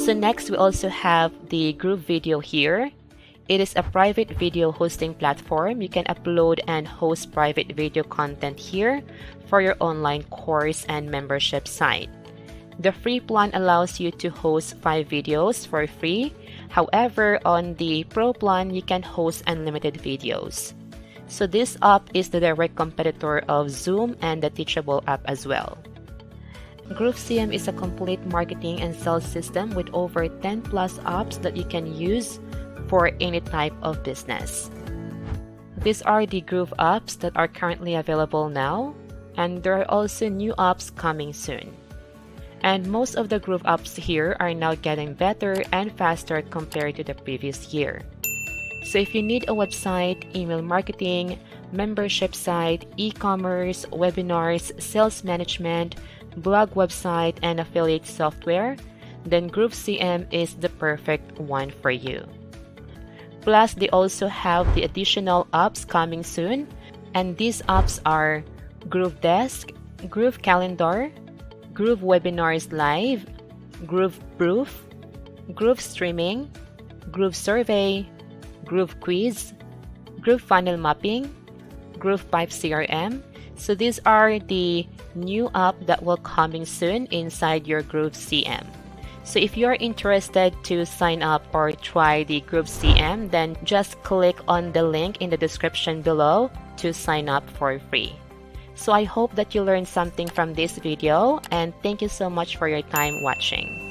So next, we also have the GrooveVideo here. It is a private video hosting platform. You can upload and host private video content here for your online course and membership site. The free plan allows you to host 5 videos for free. However, on the Pro plan, you can host unlimited videos. So this app is the direct competitor of Zoom and the Teachable app as well. GrooveCM is a complete marketing and sales system with over 10 plus apps that you can use for any type of business. These are the Groove apps that are currently available now, and there are also new apps coming soon. And most of the Groove apps here are now getting better and faster compared to the previous year. So if you need a website, email marketing, membership site, e-commerce, webinars, sales management, blog website, and affiliate software, then GrooveCM is the perfect one for you. Plus, they also have the additional apps coming soon, and these apps are Groove Desk, Groove Calendar, Groove Webinars Live, Groove Proof, Groove Streaming, Groove Survey, Groove Quiz, Groove Funnel Mapping, Groove Pipe CRM. So these are the new app that will coming soon inside your GrooveCM. So if you're interested to sign up or try the GrooveCM, then just click on the link in the description below to sign up for free. So I hope that you learned something from this video, and thank you so much for your time watching.